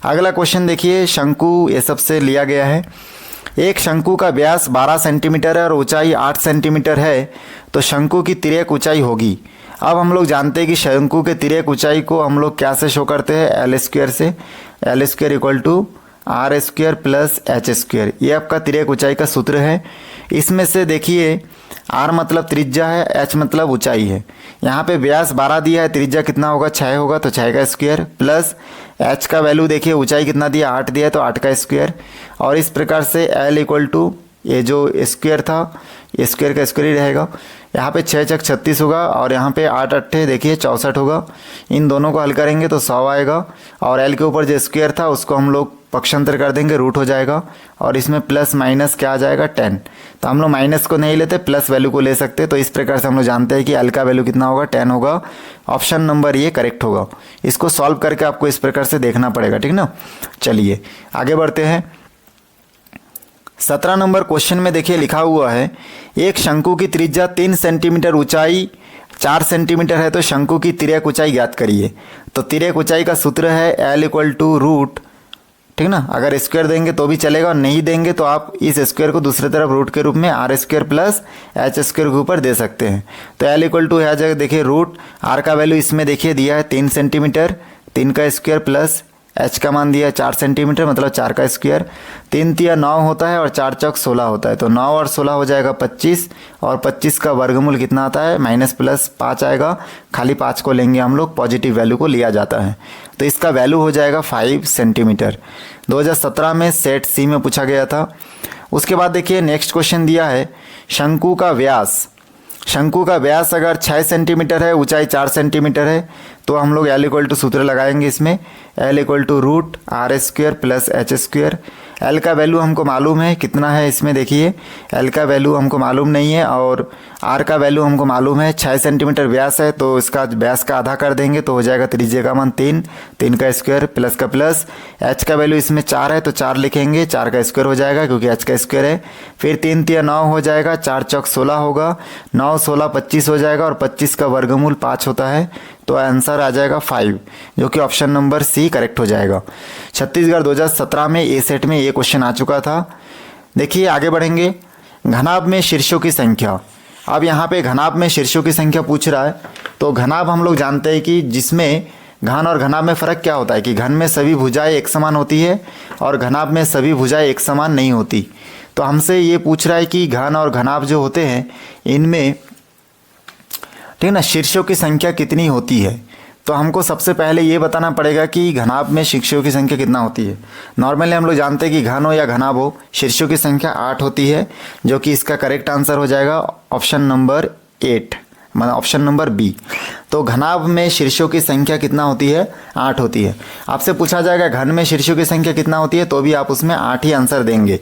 अगला क्वेश्चन देखिए, शंकु ये सबसे लिया गया है। एक शंकु का व्यास 12 सेंटीमीटर है और ऊंचाई 8 सेंटीमीटर है, तो शंकु की तिर्यक ऊंचाई होगी। अब हम लोग जानते हैं कि शंकु के तिर्यक ऊंचाई को हम लोग क्या से शो करते हैं, एल स्क्वायर से। L square equal to R square plus H square, ये आपका तिर्यक ऊंचाई का सूत्र है। इसमें से देखिए आर मतलब त्रिज्या है, एच मतलब ऊंचाई है। यहाँ पे व्यास 12 दिया है, त्रिज्या कितना होगा 6 होगा, तो 6 का स्क्वायर प्लस एच का वैल्यू देखिए ऊंचाई कितना दिया 8 दिया है, तो 8 का स्क्वायर। और इस प्रकार से एल इक्वल टू ये जो स्क्वायर था स्क्वायर का स्क्वायर ही रहेगा। यहाँ पे 6 चक 36 होगा और यहाँ पे 8 अट्ठे देखिए 64 होगा। इन दोनों को हल करेंगे तो 100 आएगा और एल के ऊपर जो स्क्वायर था उसको हम लोग पक्षांतर कर देंगे, रूट हो जाएगा और इसमें प्लस माइनस क्या आ जाएगा 10। तो हम लोग माइनस को नहीं लेते, प्लस वैल्यू को ले सकते। तो इस प्रकार से हम लोग जानते हैं कि एल का वैल्यू कितना होगा 10 होगा। ऑप्शन नंबर ये करेक्ट होगा। इसको सॉल्व करके आपको इस प्रकार से देखना पड़ेगा, ठीक ना। चलिए आगे बढ़ते हैं। 17 नंबर क्वेश्चन में देखिए लिखा हुआ है, एक शंकु की त्रिज्या 3 सेंटीमीटर, ऊंचाई 4 सेंटीमीटर है, तो शंकु की तिर्यक ऊंचाई ज्ञात करिए। तो तिर्यक ऊंचाई का सूत्र है एल इक्वल टू रूट, ठीक ना। अगर स्क्वायर देंगे तो भी चलेगा और नहीं देंगे तो आप इस स्क्वायर को दूसरी तरफ रूट के रूप में R square plus H square के ऊपर दे सकते हैं। तो एल इक्वल टू है जगह देखिए रूट, आर का वैल्यू इसमें देखिए दिया है 3 सेंटीमीटर, 3 का स्क्वायर प्लस एच का मान दिया है 4 सेंटीमीटर मतलब 4 का स्क्वायर। 3 तिया 9 होता है और 4 चौक 16 होता है, तो 9 और 16 हो जाएगा 25 और 25 का वर्गमूल कितना आता है माइनस प्लस 5 आएगा। खाली 5 को लेंगे हम लोग, पॉजिटिव वैल्यू को लिया जाता है, तो इसका वैल्यू हो जाएगा 5 सेंटीमीटर। 2017 में सेट सी में पूछा गया था। उसके बाद देखिए नेक्स्ट क्वेश्चन दिया है, शंकु का व्यास। शंकु का व्यास अगर 6 सेंटीमीटर है, ऊंचाई 4 सेंटीमीटर है, तो हम लोग एल इक्वल टू सूत्र लगाएंगे इसमें, L equal to root R square plus H square. L का वैल्यू हमको मालूम है कितना है, इसमें देखिए एल का वैल्यू हमको मालूम नहीं है और आर का वैल्यू हमको मालूम है। 6 सेंटीमीटर व्यास है तो इसका व्यास का आधा कर देंगे तो हो जाएगा त्रिज्या का मान 3, 3 का स्क्वायर प्लस का प्लस। एच का वैल्यू इसमें 4 है तो 4 लिखेंगे, 4 का स्क्वायर हो जाएगा क्योंकि एच का स्क्वायर है। फिर 3 तिया 9 हो जाएगा, 4 चौक 16 होगा, 9 16 25 हो जाएगा और 25 का वर्गमूल 5 होता है, तो आंसर आ जाएगा 5, जो कि ऑप्शन नंबर सी करेक्ट हो जाएगा। छत्तीसगढ़ 2017 में ए सेट में ये क्वेश्चन आ चुका था। देखिए आगे बढ़ेंगे, घनाभ में शीर्षों की संख्या। अब यहाँ पे घनाभ में शीर्षों की संख्या पूछ रहा है, तो घनाभ हम लोग जानते हैं कि जिसमें घन और घनाभ में फ़र्क क्या होता है कि घन में सभी भुजाएं एक समान होती है और घनाभ में सभी भुजाएं एक समान नहीं होती। तो हमसे ये पूछ रहा है कि घन और घनाभ जो होते हैं इनमें, ठीक है ना, शीर्षों की संख्या कितनी होती है। तो हमको सबसे पहले ये बताना पड़ेगा कि घनाभ में शीर्षों की संख्या कितना होती है। नॉर्मली हम लोग जानते हैं कि घन हो या घनाभ हो, शीर्षों की संख्या 8 होती है, जो कि इसका करेक्ट आंसर हो जाएगा ऑप्शन नंबर 8, मतलब ऑप्शन नंबर बी। तो घनाभ में शीर्षों की संख्या कितना होती है, 8 होती है। आपसे पूछा जाएगा घन में शीर्षों की संख्या कितना होती है, तो भी आप उसमें 8 ही आंसर देंगे,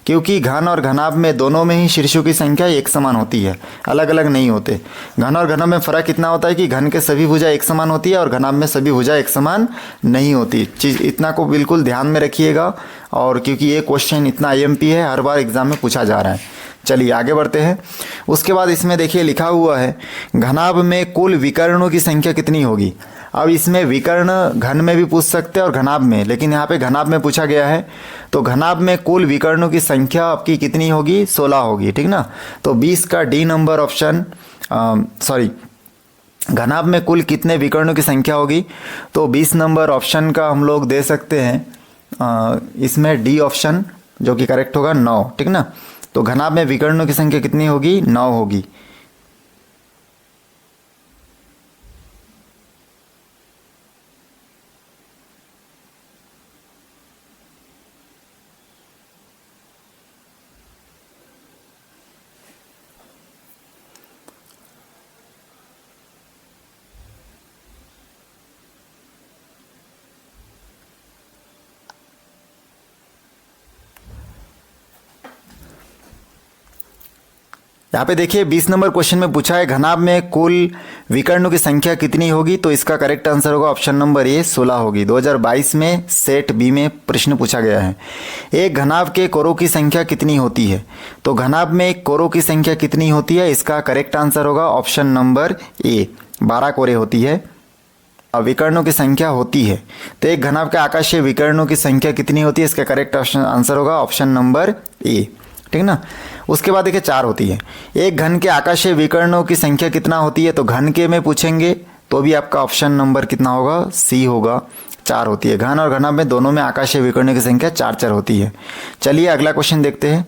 क्योंकि घन और घनाभ में दोनों में ही शीर्षों की संख्या एक समान होती है, अलग अलग नहीं होते। घन और घनाभ में फ़र्क इतना होता है कि घन के सभी भुजा एक समान होती है और घनाभ में सभी भुजा एक समान नहीं होती। चीज़ इतना को बिल्कुल ध्यान में रखिएगा, और क्योंकि ये क्वेश्चन इतना IMP है, हर बार एग्जाम में पूछा जा रहा है। चलिए आगे बढ़ते हैं। उसके बाद इसमें देखिए लिखा हुआ है, घनाभ में कुल विकर्णों की संख्या कितनी होगी। अब इसमें विकर्ण घन में भी पूछ सकते हैं और घनाभ में, लेकिन यहाँ पे घनाभ में पूछा गया है, तो घनाभ में कुल विकर्णों की संख्या आपकी कितनी होगी, 16 होगी, ठीक ना। तो 20 का डी नंबर ऑप्शन, घनाभ में कुल कितने विकर्णों की संख्या होगी, तो 20 नंबर ऑप्शन का हम लोग दे सकते हैं इसमें डी ऑप्शन, जो कि करेक्ट होगा 9, ठीक ना। तो घनाभ में विकर्णों की संख्या कितनी होगी, 9 होगी। यहाँ पे देखिए 20 नंबर क्वेश्चन में पूछा है घनाभ में कुल विकर्णों की संख्या कितनी होगी, तो इसका करेक्ट आंसर होगा ऑप्शन नंबर ए 16 होगी। 2022 में सेट बी में प्रश्न पूछा गया है, एक घनाभ के कोरों की संख्या कितनी होती है। तो घनाभ में एक कोरों की संख्या कितनी होती है, इसका करेक्ट आंसर होगा ऑप्शन नंबर ए 12 कोरे होती है। विकर्णों की संख्या होती है। तो एक घनाभ के आकाशीय विकर्णों की संख्या कितनी होती है? इसका करेक्ट आंसर होगा ऑप्शन नंबर ए, ठीक ना। उसके बाद देखिए 4 होती है। एक घन के आकाशीय विकर्णों की संख्या कितना होती है? तो घन के में पूछेंगे तो भी आपका ऑप्शन नंबर कितना होगा? सी होगा, 4 होती है। घन और घनाभ में दोनों में आकाशीय विकर्णों की संख्या 4 होती है। चलिए अगला क्वेश्चन देखते हैं।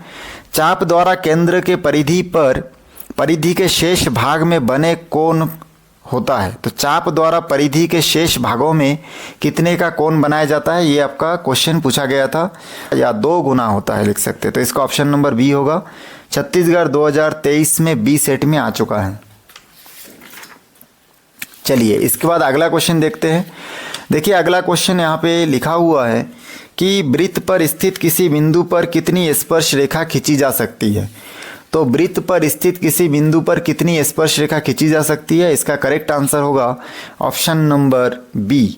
चाप द्वारा केंद्र के परिधि के शेष भाग में बने कोण होता है। तो चाप द्वारा परिधि के शेष भागों में कितने का कोण बनाया जाता है? ये आपका क्वेश्चन पूछा गया था, या 2 गुना होता है लिख सकते हैं। तो इसका ऑप्शन नंबर बी होगा। छत्तीसगढ़ 2023 में बी सेट में आ चुका है। चलिए इसके बाद अगला क्वेश्चन देखते हैं। देखिए अगला क्वेश्चन यहाँ पे लिखा हुआ है कि वृत्त पर स्थित किसी बिंदु पर कितनी स्पर्श रेखा खींची जा सकती है? तो वृत्त पर स्थित किसी बिंदु पर कितनी स्पर्श रेखा खींची जा सकती है? इसका करेक्ट आंसर होगा ऑप्शन नंबर बी,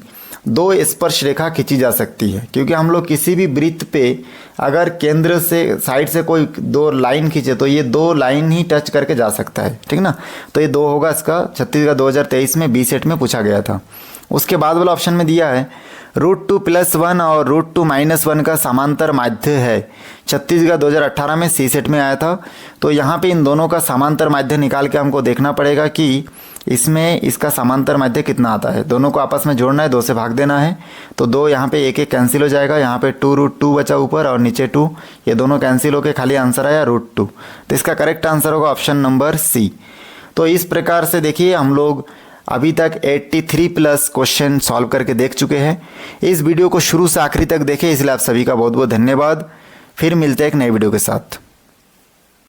2 स्पर्श रेखा खींची जा सकती है। क्योंकि हम लोग किसी भी वृत्त पे अगर केंद्र से साइड से कोई 2 लाइन खींचे तो ये 2 लाइन ही टच करके जा सकता है, ठीक ना। तो ये 2 होगा इसका। छत्तीसगढ़ 2023 में बी सेट में पूछा गया था। उसके बाद वाला ऑप्शन में दिया है √2 + 1 और √2 - 1 का समांतर माध्य है। छत्तीसगढ़ 2018 में सी सेट में आया था। तो यहाँ पे इन दोनों का समांतर माध्य निकाल के हमको देखना पड़ेगा कि इसमें इसका समांतर माध्य कितना आता है। दोनों को आपस में जोड़ना है, 2 से भाग देना है। तो 2 यहाँ पे एक कैंसिल हो जाएगा। यहाँ पे 2√2 बचा ऊपर और नीचे 2, ये दोनों कैंसिल होकर खाली आंसर आया √2। तो इसका करेक्ट आंसर होगा ऑप्शन नंबर सी। तो इस प्रकार से देखिए हम लोग अभी तक 83+ क्वेश्चन सॉल्व करके देख चुके हैं। इस वीडियो को शुरू से आखिरी तक देखें, इसलिए आप सभी का बहुत बहुत धन्यवाद। फिर मिलते हैं एक नए वीडियो के साथ।